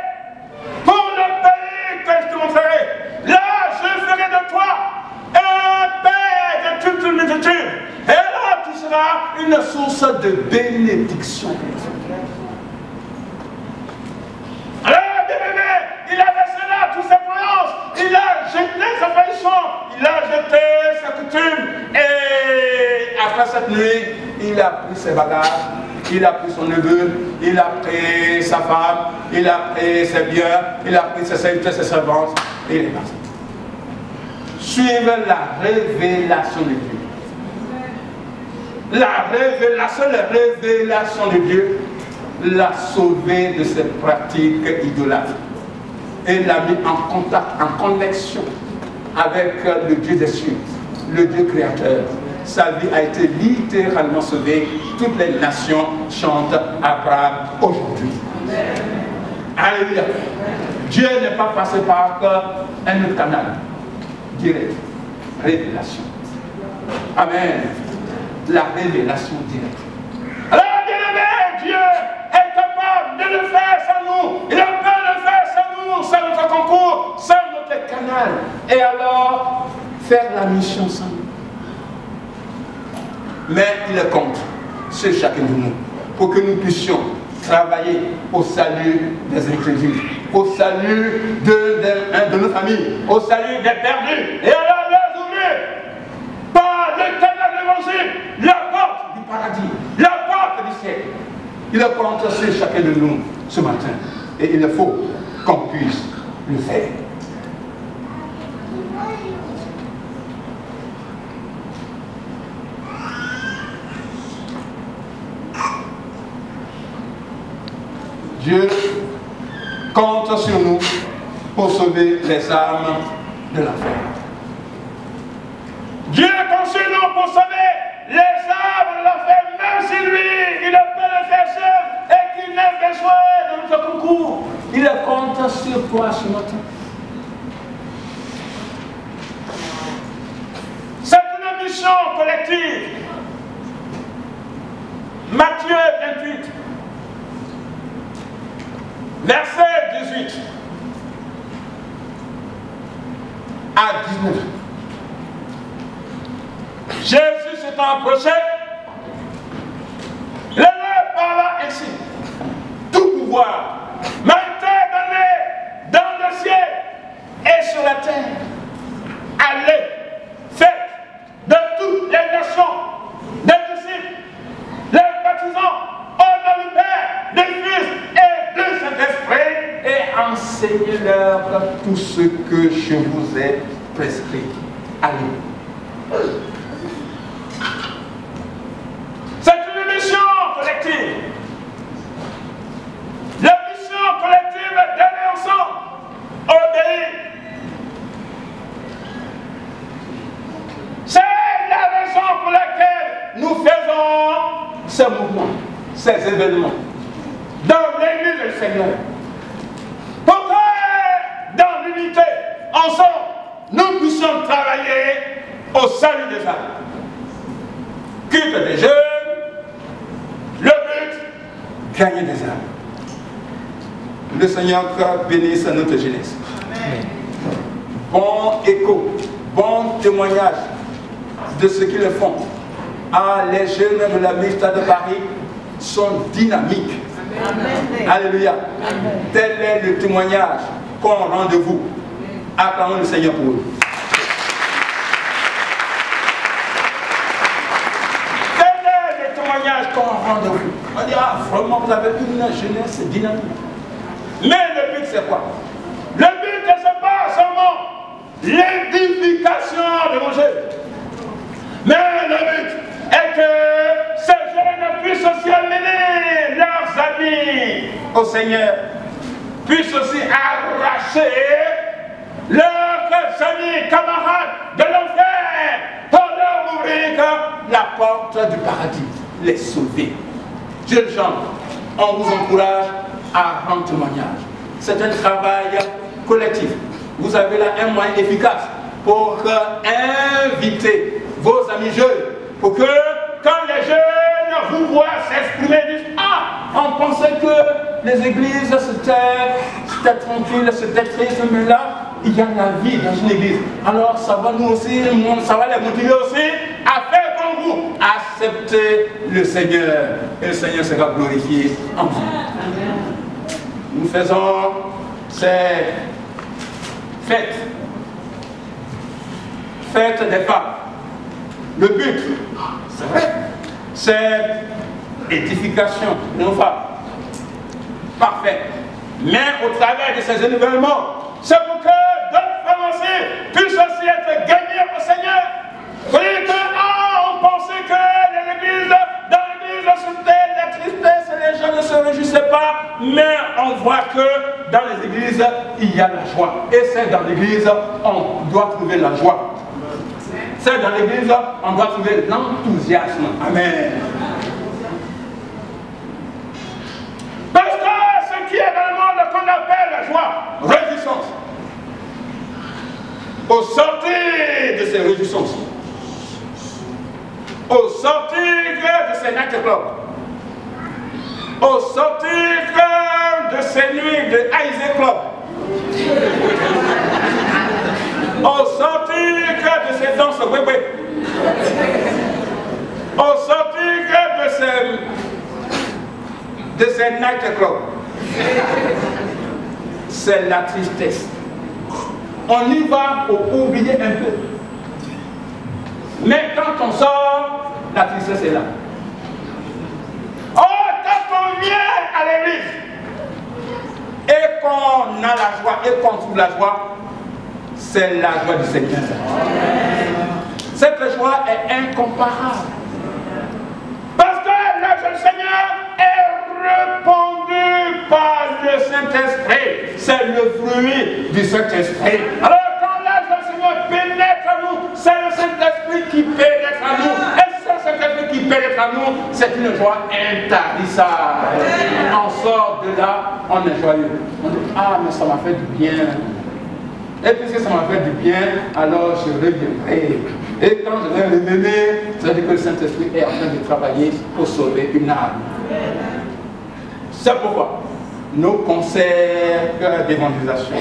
pour le pays que je te montrerai. Là, je ferai de toi un père de toute une multitude. Et là, tu seras une source de bénédiction. Alors, bien-aimé, il a laissé là toutes ses croyances, il a jeté sa tradition, il a jeté sa coutume, et après cette nuit, il a pris ses bagages, il a pris son neveu, il a pris sa femme, il a pris ses biens, il a pris ses serviteurs, ses servantes, et il est parti. Suivez la révélation de Dieu. La révélation de Dieu l'a sauvé de ses pratiques idolâtres et l'a mis en contact, en connexion avec le Dieu des cieux, le Dieu créateur. Sa vie a été littéralement sauvée. Toutes les nations chantent Abraham aujourd'hui. Alléluia. Dieu n'est pas passé par un autre canal. Direct. Révélation. Amen. La révélation directe. Alors, bien-aimé, Dieu est capable de le faire sans nous. Il peut le faire sans nous, sans notre concours, sans notre canal. Et alors, faire la mission sans nous. Mais il compte sur chacun de nous. pour que nous puissions travailler au salut des incrédules, au salut de nos familles, au salut des perdus, et alors les ouvrir par l'éternel évangile, la porte du paradis, la porte du ciel. Il compte sur chacun de nous ce matin, et il faut qu'on puisse le faire. Dieu compte sur nous pour sauver les âmes de l'enfer. Dieu compte sur nous pour sauver les âmes de l'enfer, même si lui, il ne peut le faire seul et qu'il n'a besoin de notre concours. Il compte sur toi ce matin. C'est une mission collective. Matthieu 28. Verset 18 à 19. Jésus s'étant approché, le leur parla ainsi. Tout pouvoir m'a été donné dans le ciel et sur la terre. Allez, faites de toutes les nations des disciples, les baptisants au nom du Père, du Fils et du Saint-Esprit, et enseignez-leur tout ce que je vous ai prescrit. Allez. C'est une mission collective. La mission collective d'aller ensemble, obéir. C'est la raison pour laquelle nous faisons ces mouvements, ces événements dans l'église du Seigneur. Pour que dans l'unité, ensemble, nous puissions travailler au salut des âmes. Culte des jeunes, le but, gagner des âmes. Le Seigneur bénisse notre jeunesse. Amen. Bon écho, bon témoignage de ce qu'ils font. Ah, les jeunes de la Mixta de Paris sont dynamiques. Amen. Alléluia. Amen. Tel est le témoignage qu'on rend de vous. Acclamons le Seigneur pour eux. Qu'on rend de vous. On dit, ah, vraiment, vous avez une jeunesse dynamique. Mais le but, c'est quoi? Le but, c'est pas seulement l'édification de vos jeunes. Mais le but est que ces jeunes puissent aussi amener leurs amis au Seigneur, puissent aussi arracher leurs amis, camarades de l'enfer pour leur ouvrir la porte du paradis. Les sauver. Jeunes gens, on vous encourage à rendre témoignage. C'est un travail collectif. Vous avez là un moyen efficace pour inviter vos amis jeunes, pour que quand les jeunes vous voient s'exprimer, disent, ah, on pensait que les églises c'était tranquille, c'était triste, mais là, il y a la vie dans une église. Alors ça va nous aussi, ça va les motiver aussi à faire comme vous. Acceptez le Seigneur et le Seigneur sera glorifié en vous. Nous faisons ces fêtes des femmes. Le but, c'est vrai, c'est l'édification de nos femmes. Parfait. Mais au travers de ces événements, c'est pour que d'autres femmes aussi puissent aussi être gagnées au Seigneur. Vous dites, on pensait que dans l'église, c'était la tristesse et les gens ne se réjouissaient pas, mais on voit que dans les églises, il y a la joie. Et c'est dans l'église, on doit trouver la joie. C'est dans l'église, on doit trouver l'enthousiasme. Amen. Parce que ce qui est dans le monde qu'on appelle la joie, réjouissance. Au sortir de ces réjouissances, au sortir de ces nightclubs, au sortir de ces nuits de Haïsé Club, au sortir de ces danses bébé, au sortir de ces de ces night clubs, c'est la tristesse. On y va pour oublier un peu. Mais quand on sort, la tristesse est là. Oh, quand on vient à l'église et qu'on a la joie et qu'on trouve la joie, c'est la joie du Seigneur. Cette joie est incomparable. Parce que la joie du Seigneur est répandue par le Saint-Esprit. C'est le fruit du Saint-Esprit. Alors quand la joie du Seigneur pénètre en nous, c'est le Saint-Esprit qui pénètre en nous. Et c'est le Saint-Esprit qui pénètre en nous, c'est une joie intarissable. On sort de là, on est joyeux. On dit, ah mais ça m'a fait du bien. Et puisque ça m'a fait du bien, alors je reviendrai. Et quand je vais revenir, ça veut dire que le Saint-Esprit est en train de travailler pour sauver une âme. C'est pourquoi nos concerts d'évangélisation,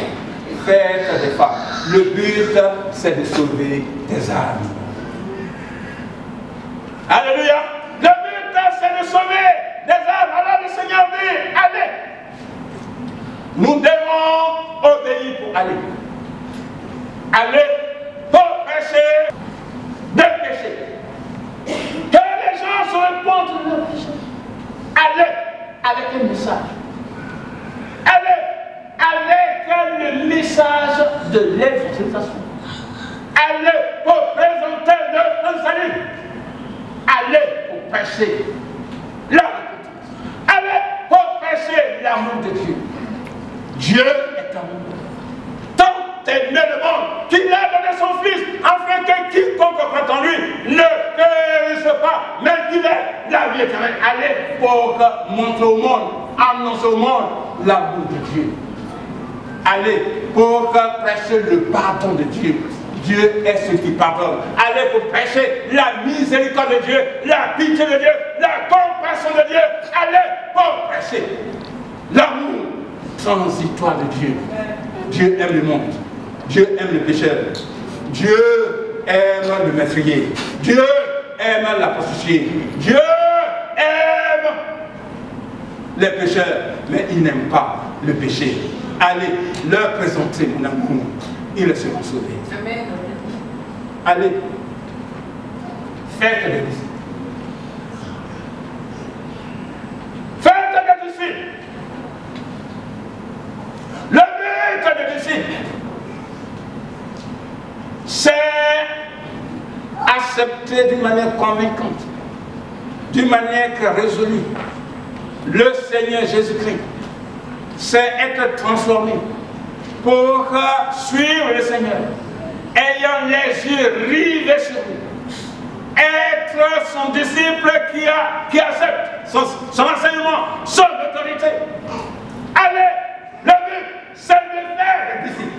fêtes des femmes, le but c'est de sauver des âmes. Alléluia! Le but c'est de sauver des âmes. Alors le Seigneur dit, allez! Nous devons obéir pour aller. Allez pour prêcher de péché. Que les gens se répondent de leur péché. Allez avec un message. Allez avec le message de l'évangélisation. Allez pour présenter le salut. Allez pour prêcher la repentance. Allez pour prêcher l'amour de Dieu. Dieu est amour. Tant aimé le monde qu'il a donné son Fils, afin que quiconque croit en lui ne périsse pas, mais qu'il ait la vie éternelle. Allez pour montrer au monde, annoncer au monde l'amour de Dieu. Allez pour prêcher le pardon de Dieu. Dieu est ce qui pardonne. Allez pour prêcher la miséricorde de Dieu, la pitié de Dieu, la compassion de Dieu. Allez pour prêcher l'amour transitoire de Dieu. Dieu aime le monde. Dieu aime le pécheur. Dieu aime le meurtrier. Dieu aime la prostituée. Dieu aime les pécheurs, mais il n'aime pas le péché. Allez leur présenter mon amour. Ils seront sauvés. Amen. Allez, faites des disciples. Faites des disciples. Le but des disciples, c'est accepter d'une manière convaincante, d'une manière résolue, le Seigneur Jésus-Christ. C'est être transformé pour suivre le Seigneur, ayant les yeux rivés sur lui, être son disciple qui accepte son enseignement, son autorité. Allez, le but, c'est de faire les disciples.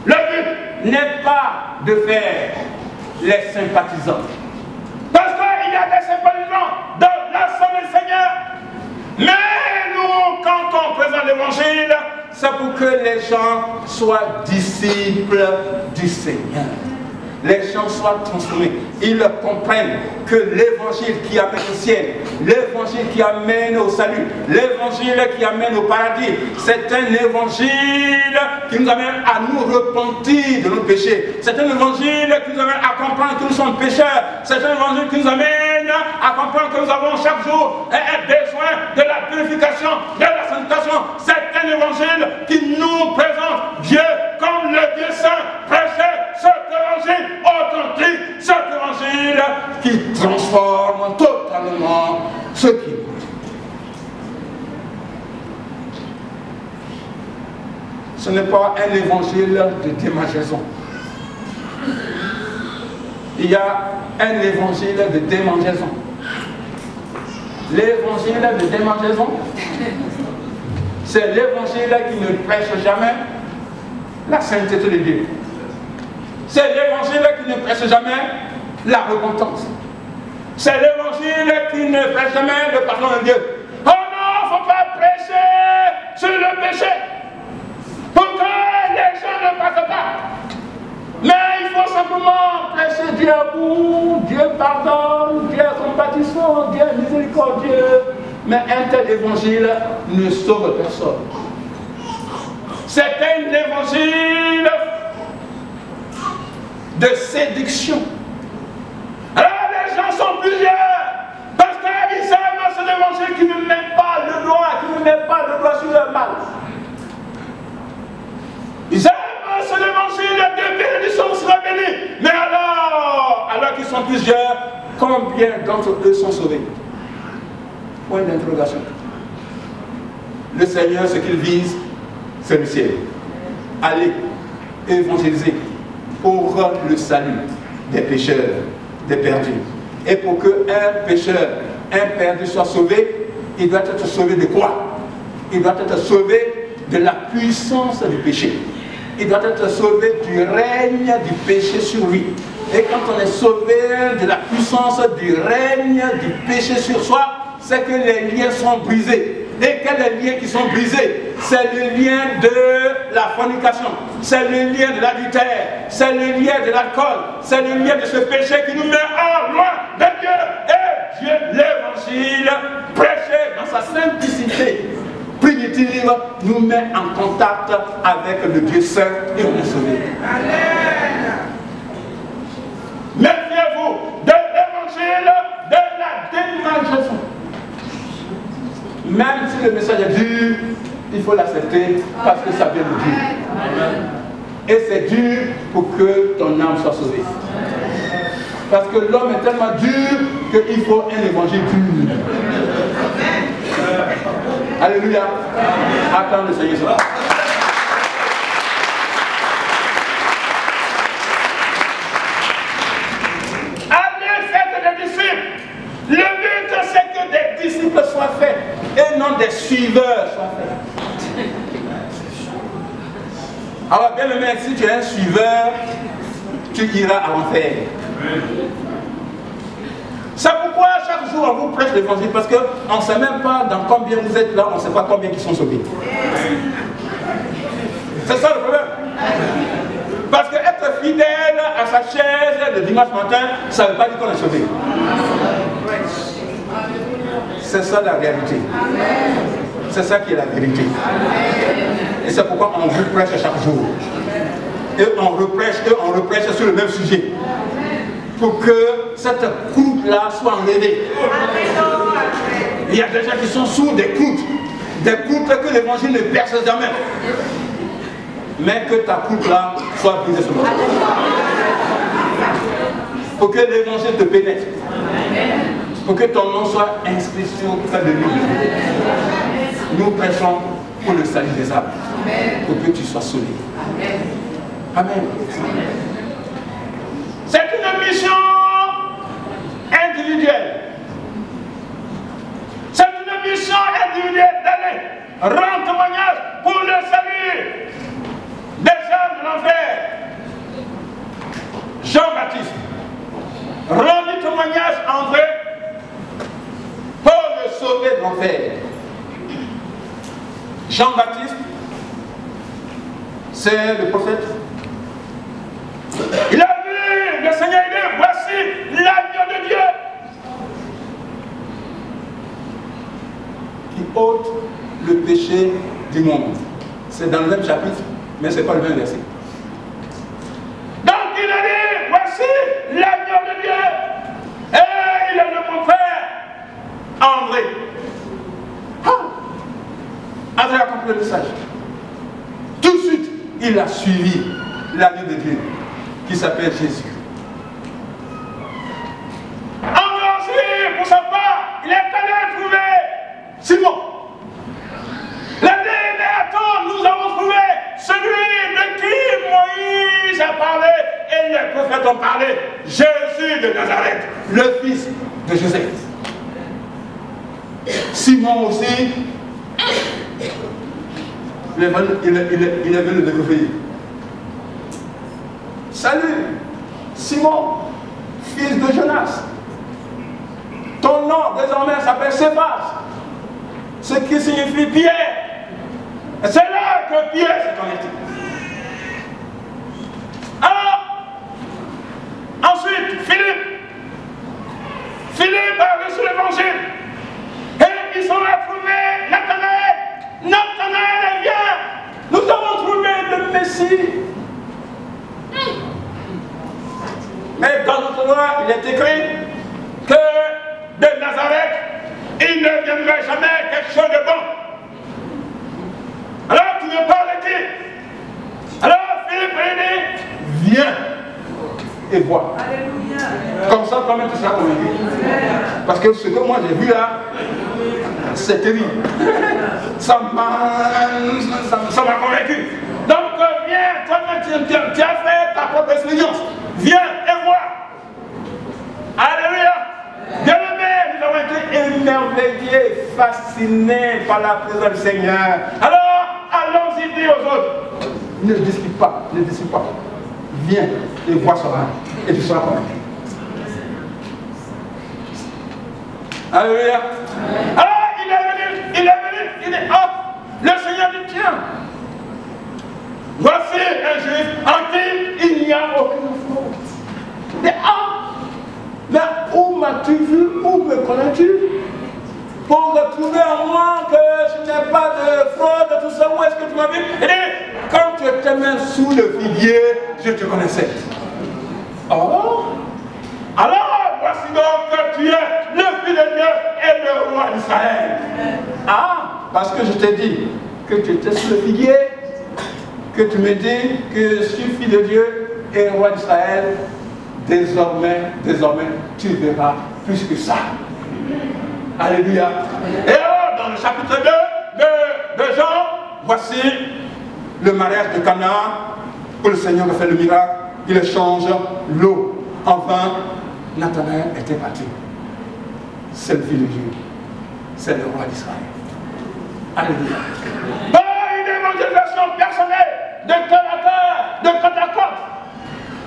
Le but n'est pas de faire les sympathisants. Parce qu'il y a des sympathisants dans l'assemblée du Seigneur. Mais nous, quand on présente l'évangile, c'est pour que les gens soient disciples du Seigneur. Les gens soient transformés. Ils comprennent que l'évangile qui amène au ciel, l'évangile qui amène au salut, l'évangile qui amène au paradis, c'est un évangile qui nous amène à nous repentir de nos péchés. C'est un évangile qui nous amène à comprendre que nous sommes pécheurs. C'est un évangile qui nous amène à comprendre que nous avons chaque jour besoin de la purification, de la sanctification. C'est un évangile qui nous présente Dieu comme le Dieu saint. Prêchez cet évangile authentique, cet évangile qui transforme totalement ce qui est. Ce n'est pas un évangile de démangeaison. Il y a un évangile de démangeaison. L'évangile de démangeaison, c'est l'évangile qui ne prêche jamais la sainteté de Dieu. C'est l'évangile qui ne prêche jamais la repentance. C'est l'évangile qui ne prêche jamais le pardon de Dieu. Oh non, il ne faut pas prêcher sur le péché pour que les gens ne passent pas. Mais il faut simplement prêcher Dieu amour, Dieu pardonne, Dieu compatissant, Dieu miséricordieux. Mais un tel évangile ne sauve personne. C'est un évangile de séduction. Alors les gens sont plusieurs. Parce qu'ils aiment cet évangile qui ne met pas le doigt sur le mal. Ils aiment cet évangile de bénédiction sera béni. Mais alors qu'ils sont plusieurs, combien d'entre eux sont sauvés? Point d'interrogation. Le Seigneur, ce qu'il vise, c'est le ciel. Allez évangéliser pour le salut des pécheurs, des perdus. Et pour qu'un pécheur, un perdu soit sauvé, il doit être sauvé de quoi? Il doit être sauvé de la puissance du péché. Il doit être sauvé du règne du péché sur lui. Et quand on est sauvé de la puissance du règne du péché sur soi, c'est que les liens sont brisés. Et quels liens qui sont brisés? C'est le lien de la fornication, c'est le lien de l'adultère, c'est le lien de l'alcool, c'est le lien de ce péché qui nous met en loin de Dieu. Et Dieu, l'évangile, prêché dans sa simplicité primitive, nous met en contact avec le Dieu saint et nous sauve. Méfiez-vous de l'évangile de la démagogie. Même si le message est dur, il faut l'accepter parce que ça vient de Dieu. Et c'est dur pour que ton âme soit sauvée. Parce que l'homme est tellement dur qu'il faut un évangile dur. Alléluia. Attends le Seigneur sera. Allez, faites des disciples. Le but, c'est que des disciples soient faits et non des suiveurs soient faits. Alors, bien aimé, si tu es un suiveur, tu iras à l'enfer. C'est pourquoi chaque jour on vous prêche l'évangile, parce qu'on ne sait même pas dans combien vous êtes là, on ne sait pas combien qui sont sauvés. C'est ça le problème. Parce que être fidèle à sa chaise le dimanche matin, ça ne veut pas dire qu'on est sauvé. C'est ça la réalité. C'est ça qui est la vérité. Et c'est pourquoi on vous prêche chaque jour. Et on reprêche sur le même sujet. Pour que cette croûte-là soit enlevée. Il y a des gens qui sont sous des croûtes que l'évangile ne perce jamais. Mais que ta croûte-là soit brisée ce matin. Pour que l'évangile te pénètre. Pour que ton nom soit inscrit sur le livre. Nous prêchons pour le salut des âmes. Pour que tu sois sauvé. Amen. C'est une mission individuelle. C'est une mission individuelle d'aller rendre témoignage pour le salut des âmes de l'enfer. Jean-Baptiste rendit témoignage en vrai pour le sauver de l'enfer. Jean-Baptiste, c'est le prophète. Il a vu le Seigneur, il dit, voici l'agneau de Dieu qui ôte le péché du monde. C'est dans le même chapitre, mais ce n'est pas le même verset. Donc il a dit, voici l'agneau de Dieu. Et il est de mon frère André. André a compris le message. Tout de suite, il a suivi l'agneau de Dieu qui s'appelle Jésus. André aussi, pour sa part, il est allé trouver Simon. Il a dit, mais attends, nous avons trouvé celui de qui Moïse a parlé et les prophètes ont parlé, Jésus de Nazareth, le fils de Joseph. Simon aussi, il est venu le découvrir. Salut, Simon, fils de Jonas. Ton nom désormais s'appelle Céphas, ce qui signifie Pierre. C'est là que Pierre s'est converti. Alors, ensuite, Philippe a reçu l'évangile. Et ils sont et vois. Comme ça, toi-même, tu seras convaincu. Parce que ce que moi j'ai vu là, c'est terrible. Ça m'a convaincu. Donc viens, toi-même, tu as fait ta propre expérience. Viens et vois. Alléluia. Bien-aimés, nous avons été émerveillés, fascinés par la présence du Seigneur. Alors, allons-y dire aux autres. Ne discute pas, ne discute pas. Viens et vois seulement. Et tu seras convaincu. Alléluia. Alors, il est venu, il dit, oh, le Seigneur dit, tiens, voici un juif en qui il n'y a aucune faute. Il dit, ah, mais où m'as-tu vu, où me connais-tu? Pour retrouver en moi que je n'ai pas de fraude, tout ça, où est-ce que tu m'as vu? Il dit, quand tu étais même sous le figuier, je te connaissais. Oh, alors voici donc que tu es le Fils de Dieu et le roi d'Israël. Ah, parce que je t'ai dit que tu étais sous le figuier, que tu me dis que je suis Fils de Dieu et roi d'Israël, désormais, tu verras plus que ça. Alléluia. Et alors, dans le chapitre 2 de Jean, voici le mariage de Cana, où le Seigneur a fait le miracle, il change l'eau en vin. Nathanaël était parti. C'est le Fils de Dieu. C'est le roi d'Israël. Alléluia. Par une évangélisation personnelle, de cœur à cœur, de côte à côte,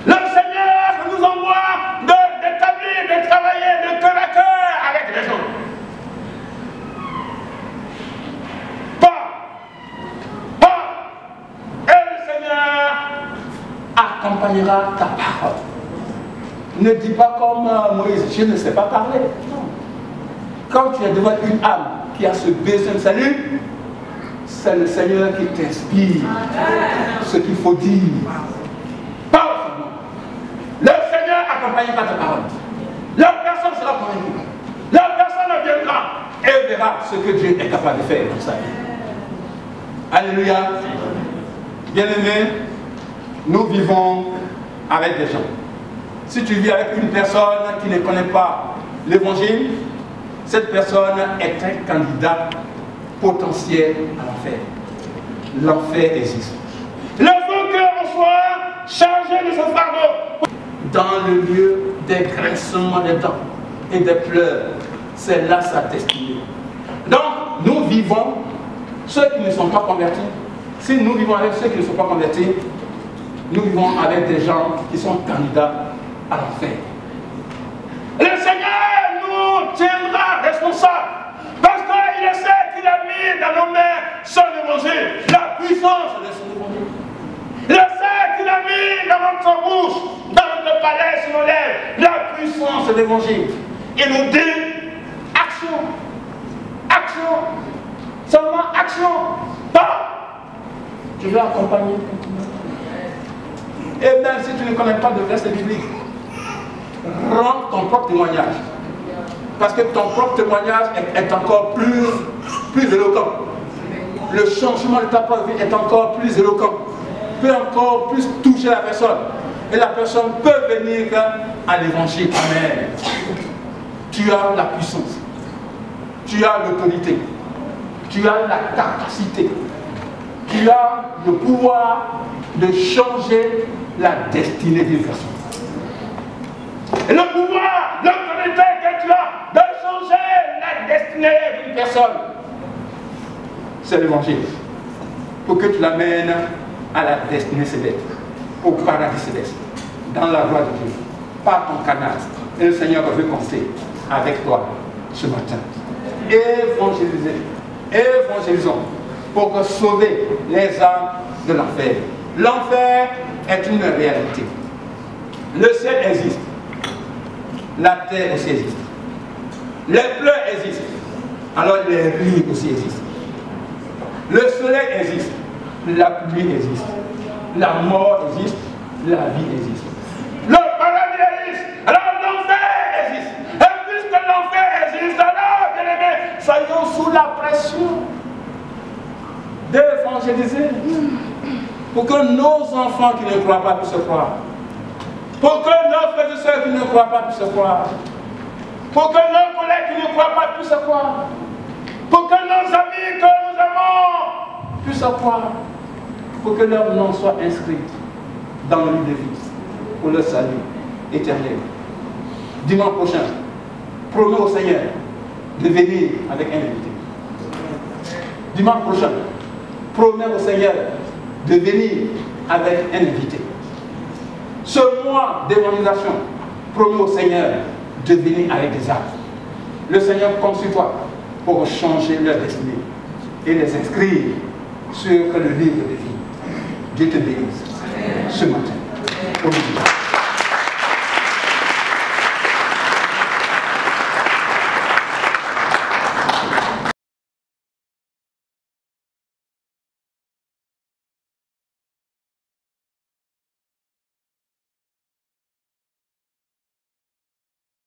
le Seigneur nous envoie d'établir, de travailler de cœur à cœur avec les gens. Et le Seigneur accompagnera ta parole. Ne dis pas comme Moïse, je ne sais pas parler. Non. Quand tu es devant une âme qui a ce besoin de salut, c'est le Seigneur qui t'inspire ce qu'il faut dire. Parle seulement. Le Seigneur accompagnera ta parole. La personne sera convaincue. La personne viendra et verra ce que Dieu est capable de faire dans sa vie. Alléluia. Bien-aimés, nous vivons avec des gens. Si tu vis avec une personne qui ne connaît pas l'évangile, cette personne est un candidat potentiel à l'enfer. L'enfer existe. Il faut qu'on soit chargé de ce fardeau. Dans le lieu des grincements des dents et des pleurs, c'est là sa destinée. Donc, nous vivons, ceux qui ne sont pas convertis, si nous vivons avec ceux qui ne sont pas convertis, nous vivons avec des gens qui sont candidats à l'enfer. Le Seigneur nous tiendra responsables parce qu'il sait qu'il a mis dans nos mains son évangile, la puissance de son évangile. Il sait qu'il a mis dans notre bouche, dans notre palais, sur nos lèvres, la puissance de l'évangile. Il nous dit action, action, seulement action, pas. Je vais accompagner. Et même si tu ne connais pas de verset biblique, rends ton propre témoignage. Parce que ton propre témoignage est encore plus éloquent. Le changement de ta propre vie est encore plus éloquent. Peut encore plus toucher la personne. Et la personne peut venir à l'évangile. Amen. Tu as la puissance. Tu as l'autorité. Tu as la capacité. Tu as le pouvoir de changer la destinée d'une personne. Et le pouvoir, l'autorité que tu as de changer la destinée d'une personne, c'est l'évangile. Pour que tu l'amènes à la destinée céleste, au paradis céleste, dans la gloire de Dieu, par ton canal. Et le Seigneur veut compter avec toi ce matin. Évangélisons pour sauver les âmes de l'enfer. L'enfer est une réalité. Le ciel existe. La terre aussi existe. Les pleurs existent. Alors les rires aussi existent. Le soleil existe. La pluie existe. La mort existe. La vie existe. Le paradis existe. Alors l'enfer existe. Et puisque l'enfer existe, alors, bien aimés, soyons sous la pression d'évangéliser. Pour que nos enfants qui ne croient pas puissent croire. Pour que nos soeurs qui ne croient pas puissent croire. Pour que nos collègues qui ne croient pas puissent croire. Pour que nos amis que nous aimons puissent croire. Pour que leur nom soit inscrit dans le livre de vie. Pour leur salut éternel. Dimanche prochain, promets au Seigneur de venir avec un invité. Dimanche prochain, promets au Seigneur de venir avec un invité. Ce mois d'évangélisation, promets au Seigneur de venir avec des âmes. Le Seigneur compte sur toi pour changer leur destinée et les inscrire sur le livre de vie. Dieu te bénisse ce matin. Au